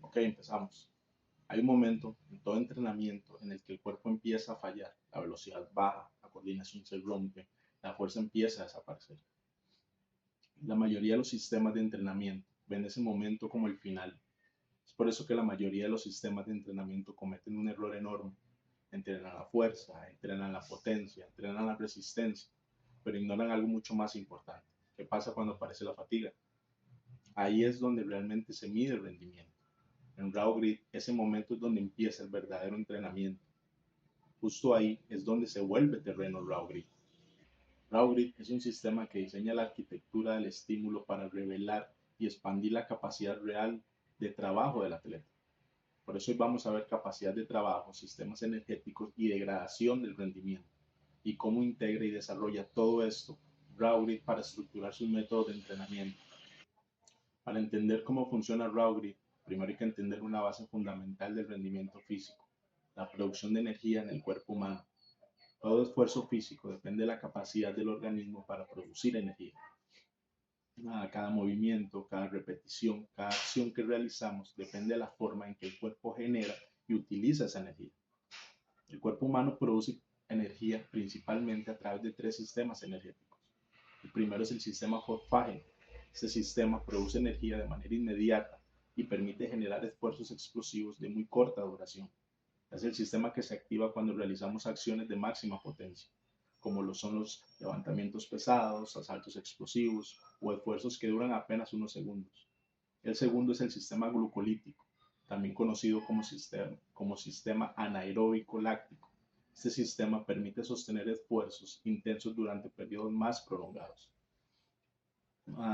Ok, empezamos. Hay un momento en todo entrenamiento en el que el cuerpo empieza a fallar, la velocidad baja, la coordinación se rompe, la fuerza empieza a desaparecer. La mayoría de los sistemas de entrenamiento ven ese momento como el final. Es por eso que la mayoría de los sistemas de entrenamiento cometen un error enorme. Entrenan la fuerza, entrenan la potencia, entrenan la resistencia, pero ignoran algo mucho más importante. ¿Qué pasa cuando aparece la fatiga? Ahí es donde realmente se mide el rendimiento. En Raw Grid, ese momento es donde empieza el verdadero entrenamiento. Justo ahí es donde se vuelve terreno Raw Grid. Raw Grid es un sistema que diseña la arquitectura del estímulo para revelar y expandir la capacidad real de trabajo del atleta. Por eso hoy vamos a ver capacidad de trabajo, sistemas energéticos y degradación del rendimiento y cómo integra y desarrolla todo esto Raw Grid para estructurar sus métodos de entrenamiento. Para entender cómo funciona Raw Grid, primero hay que entender una base fundamental del rendimiento físico, la producción de energía en el cuerpo humano. Todo esfuerzo físico depende de la capacidad del organismo para producir energía. Cada movimiento, cada repetición, cada acción que realizamos depende de la forma en que el cuerpo genera y utiliza esa energía. El cuerpo humano produce energía principalmente a través de tres sistemas energéticos. El primero es el sistema fosfágeno. Este sistema produce energía de manera inmediata y permite generar esfuerzos explosivos de muy corta duración. Es el sistema que se activa cuando realizamos acciones de máxima potencia, como lo son los levantamientos pesados, asaltos explosivos o esfuerzos que duran apenas unos segundos. El segundo es el sistema glucolítico, también conocido como sistema anaeróbico láctico. Este sistema permite sostener esfuerzos intensos durante periodos más prolongados.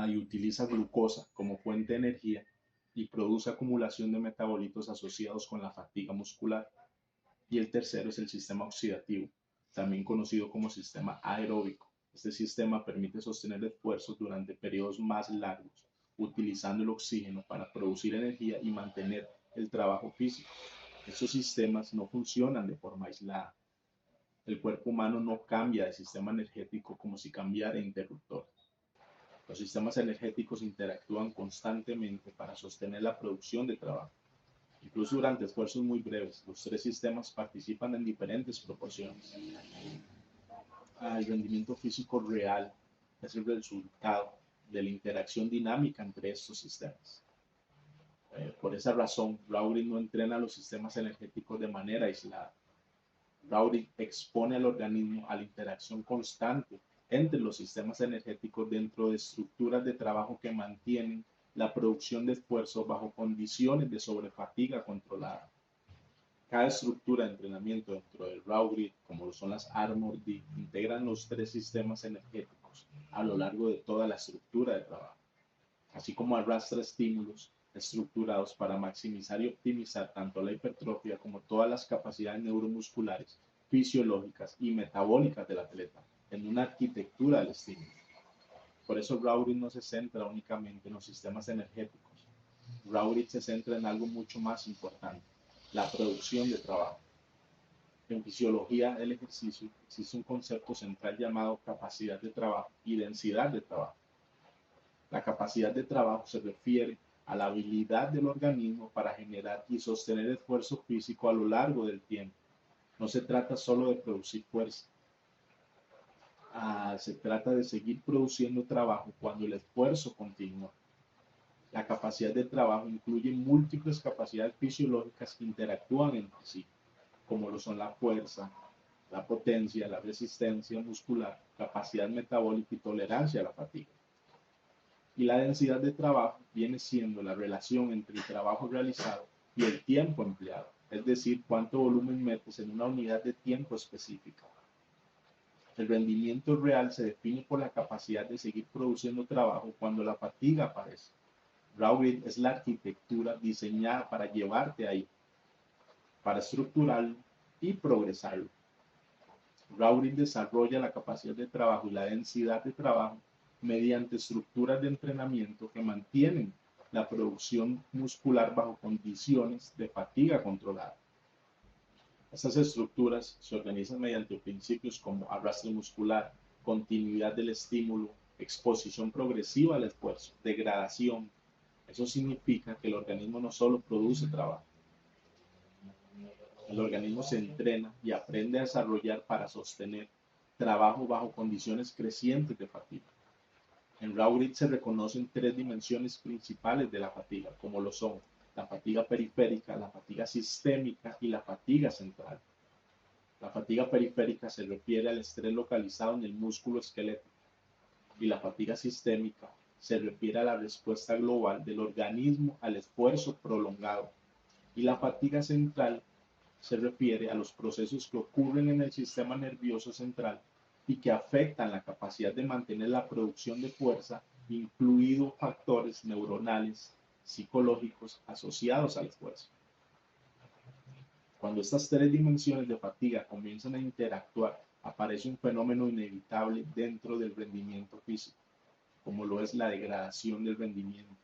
Y utiliza glucosa como fuente de energía y produce acumulación de metabolitos asociados con la fatiga muscular. Y el tercero es el sistema oxidativo, también conocido como sistema aeróbico. Este sistema permite sostener esfuerzos durante periodos más largos, utilizando el oxígeno para producir energía y mantener el trabajo físico. Estos sistemas no funcionan de forma aislada. El cuerpo humano no cambia de sistema energético como si cambiara de interruptor. Los sistemas energéticos interactúan constantemente para sostener la producción de trabajo. Incluso durante esfuerzos muy breves, los tres sistemas participan en diferentes proporciones. El rendimiento físico real es el resultado de la interacción dinámica entre estos sistemas. Por esa razón, Rowling no entrena los sistemas energéticos de manera aislada. Rowling expone al organismo a la interacción constante entre los sistemas energéticos dentro de estructuras de trabajo que mantienen la producción de esfuerzo bajo condiciones de sobrefatiga controlada. Cada estructura de entrenamiento dentro del Raw Grid, como lo son las Armor D, integran los tres sistemas energéticos a lo largo de toda la estructura de trabajo, así como arrastra estímulos estructurados para maximizar y optimizar tanto la hipertrofia como todas las capacidades neuromusculares, fisiológicas y metabólicas del atleta en una arquitectura del estímulo. Por eso Raw Grid no se centra únicamente en los sistemas energéticos. Raw Grid se centra en algo mucho más importante, la producción de trabajo. En fisiología del ejercicio existe un concepto central llamado capacidad de trabajo y densidad de trabajo. La capacidad de trabajo se refiere a la habilidad del organismo para generar y sostener esfuerzo físico a lo largo del tiempo. No se trata solo de producir fuerza, se trata de seguir produciendo trabajo cuando el esfuerzo continúa. La capacidad de trabajo incluye múltiples capacidades fisiológicas que interactúan entre sí, como lo son la fuerza, la potencia, la resistencia muscular, capacidad metabólica y tolerancia a la fatiga. Y la densidad de trabajo viene siendo la relación entre el trabajo realizado y el tiempo empleado, es decir, cuánto volumen metes en una unidad de tiempo específica. El rendimiento real se define por la capacidad de seguir produciendo trabajo cuando la fatiga aparece. Raw Grid es la arquitectura diseñada para llevarte ahí, para estructurarlo y progresarlo. Raw Grid desarrolla la capacidad de trabajo y la densidad de trabajo mediante estructuras de entrenamiento que mantienen la producción muscular bajo condiciones de fatiga controlada. Estas estructuras se organizan mediante principios como arrastre muscular, continuidad del estímulo, exposición progresiva al esfuerzo, degradación. Eso significa que el organismo no solo produce trabajo, el organismo se entrena y aprende a desarrollar para sostener trabajo bajo condiciones crecientes de fatiga. En Raw Grid se reconocen tres dimensiones principales de la fatiga, como lo son la fatiga periférica, la fatiga sistémica y la fatiga central. La fatiga periférica se refiere al estrés localizado en el músculo esquelético y la fatiga sistémica se refiere a la respuesta global del organismo al esfuerzo prolongado. Y la fatiga central se refiere a los procesos que ocurren en el sistema nervioso central y que afectan la capacidad de mantener la producción de fuerza, incluidos factores neuronales, psicológicos asociados al esfuerzo. Cuando estas tres dimensiones de fatiga comienzan a interactuar, aparece un fenómeno inevitable dentro del rendimiento físico, como lo es la degradación del rendimiento.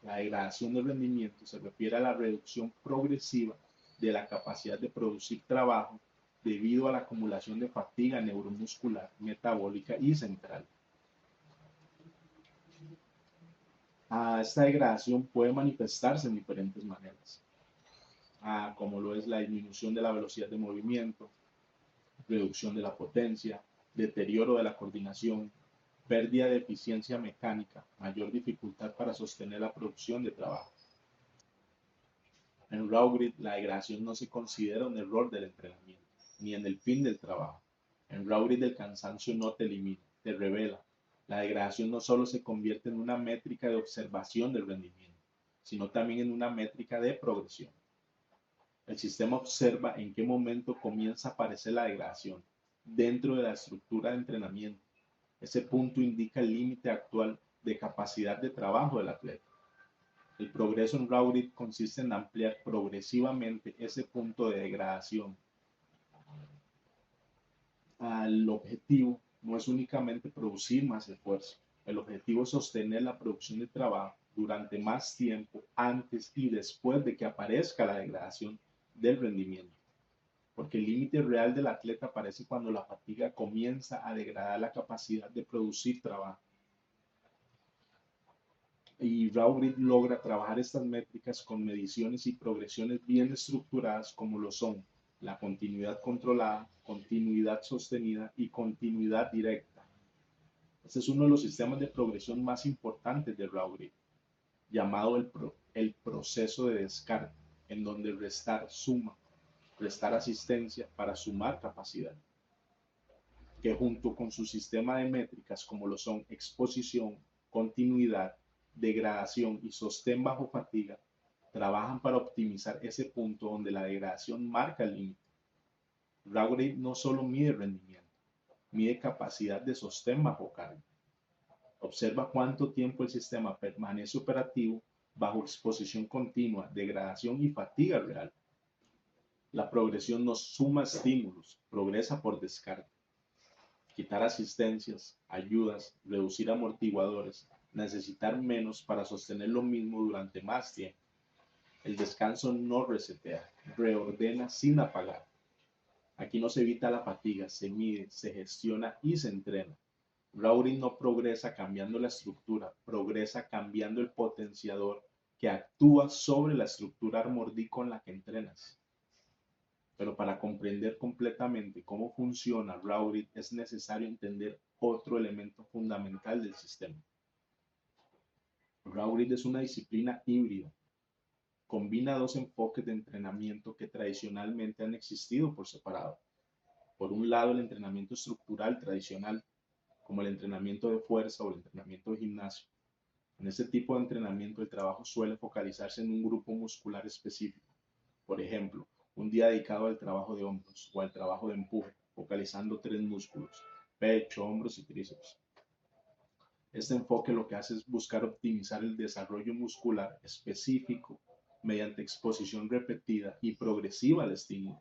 La degradación del rendimiento se refiere a la reducción progresiva de la capacidad de producir trabajo debido a la acumulación de fatiga neuromuscular, metabólica y central. Esta degradación puede manifestarse en diferentes maneras, como lo es la disminución de la velocidad de movimiento, reducción de la potencia, deterioro de la coordinación, pérdida de eficiencia mecánica, mayor dificultad para sostener la producción de trabajo. En Raw Grid, la degradación no se considera un error del entrenamiento, ni en el fin del trabajo. En Raw Grid, el cansancio no te limita, te revela. La degradación no solo se convierte en una métrica de observación del rendimiento, sino también en una métrica de progresión. El sistema observa en qué momento comienza a aparecer la degradación dentro de la estructura de entrenamiento. Ese punto indica el límite actual de capacidad de trabajo del atleta. El progreso en Raw Grid consiste en ampliar progresivamente ese punto de degradación. El objetivo no es únicamente producir más esfuerzo. El objetivo es sostener la producción de trabajo durante más tiempo antes y después de que aparezca la degradación del rendimiento. Porque el límite real del atleta aparece cuando la fatiga comienza a degradar la capacidad de producir trabajo. Y Raw Grid logra trabajar estas métricas con mediciones y progresiones bien estructuradas como lo son la continuidad controlada, continuidad sostenida y continuidad directa. Este es uno de los sistemas de progresión más importantes de Raw Grid, llamado el proceso de descarte, en donde restar suma, restar asistencia para sumar capacidad, que junto con su sistema de métricas como lo son exposición, continuidad, degradación y sostén bajo fatiga, trabajan para optimizar ese punto donde la degradación marca el límite. Raw Grid no solo mide rendimiento, mide capacidad de sostén bajo carga. Observa cuánto tiempo el sistema permanece operativo bajo exposición continua, degradación y fatiga real. La progresión no suma estímulos, progresa por descarte. Quitar asistencias, ayudas, reducir amortiguadores, necesitar menos para sostener lo mismo durante más tiempo. El descanso no resetea, reordena sin apagar. Aquí no se evita la fatiga, se mide, se gestiona y se entrena. Raw Grid no progresa cambiando la estructura, progresa cambiando el potenciador que actúa sobre la estructura armordí con la que entrenas. Pero para comprender completamente cómo funciona Raw Grid es necesario entender otro elemento fundamental del sistema. Raw Grid es una disciplina híbrida. Combina dos enfoques de entrenamiento que tradicionalmente han existido por separado. Por un lado, el entrenamiento estructural tradicional, como el entrenamiento de fuerza o el entrenamiento de gimnasio. En este tipo de entrenamiento, el trabajo suele focalizarse en un grupo muscular específico. Por ejemplo, un día dedicado al trabajo de hombros o al trabajo de empuje, focalizando tres músculos, pecho, hombros y tríceps. Este enfoque lo que hace es buscar optimizar el desarrollo muscular específico mediante exposición repetida y progresiva al estímulo.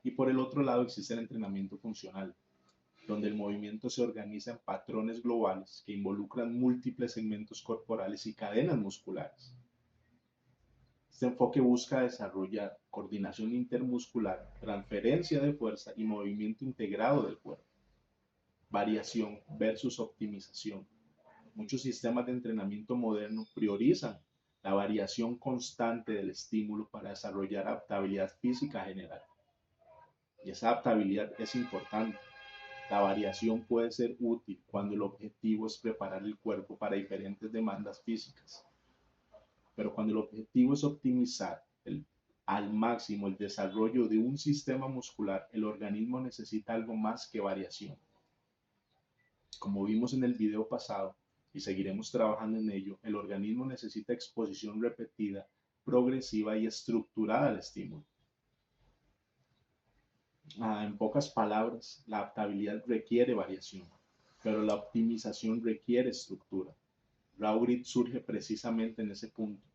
Y por el otro lado existe el entrenamiento funcional, donde el movimiento se organiza en patrones globales que involucran múltiples segmentos corporales y cadenas musculares. Este enfoque busca desarrollar coordinación intermuscular, transferencia de fuerza y movimiento integrado del cuerpo. Variación versus optimización. Muchos sistemas de entrenamiento modernos priorizan la variación constante del estímulo para desarrollar adaptabilidad física general. Y esa adaptabilidad es importante. La variación puede ser útil cuando el objetivo es preparar el cuerpo para diferentes demandas físicas. Pero cuando el objetivo es optimizar al máximo el desarrollo de un sistema muscular, el organismo necesita algo más que variación. Como vimos en el video pasado, y seguiremos trabajando en ello, el organismo necesita exposición repetida, progresiva y estructurada al estímulo. En pocas palabras, la adaptabilidad requiere variación, pero la optimización requiere estructura. Raurid surge precisamente en ese punto.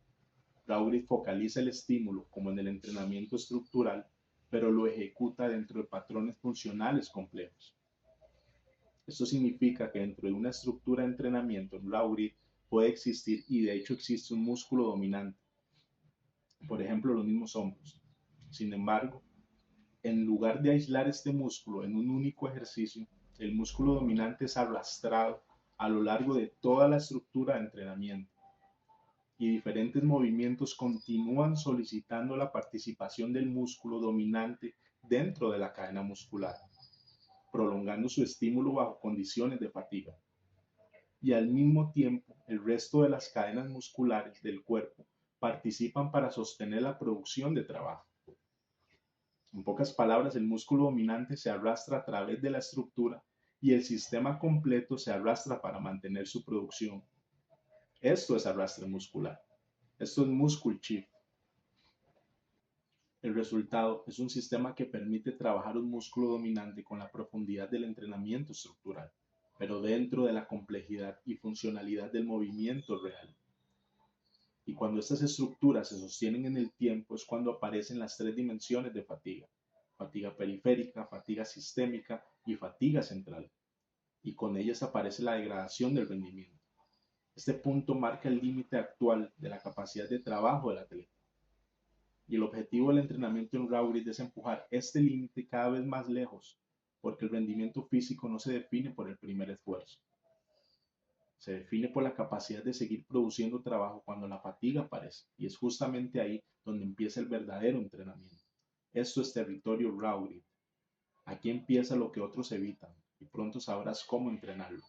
Raurid focaliza el estímulo como en el entrenamiento estructural, pero lo ejecuta dentro de patrones funcionales complejos. Esto significa que dentro de una estructura de entrenamiento en Raurid puede existir, y de hecho existe, un músculo dominante. Por ejemplo, los mismos hombros. Sin embargo, en lugar de aislar este músculo en un único ejercicio, el músculo dominante es arrastrado a lo largo de toda la estructura de entrenamiento. Y diferentes movimientos continúan solicitando la participación del músculo dominante dentro de la cadena muscular, prolongando su estímulo bajo condiciones de fatiga. Y al mismo tiempo, el resto de las cadenas musculares del cuerpo participan para sostener la producción de trabajo. En pocas palabras, el músculo dominante se arrastra a través de la estructura y el sistema completo se arrastra para mantener su producción. Esto es arrastre muscular. Esto es muscle shift. El resultado es un sistema que permite trabajar un músculo dominante con la profundidad del entrenamiento estructural, pero dentro de la complejidad y funcionalidad del movimiento real. Y cuando estas estructuras se sostienen en el tiempo es cuando aparecen las tres dimensiones de fatiga: fatiga periférica, fatiga sistémica y fatiga central. Y con ellas aparece la degradación del rendimiento. Este punto marca el límite actual de la capacidad de trabajo del atleta. Y el objetivo del entrenamiento en Raurid es empujar este límite cada vez más lejos, porque el rendimiento físico no se define por el primer esfuerzo. Se define por la capacidad de seguir produciendo trabajo cuando la fatiga aparece, y es justamente ahí donde empieza el verdadero entrenamiento. Esto es territorio Raurid. Aquí empieza lo que otros evitan, y pronto sabrás cómo entrenarlo.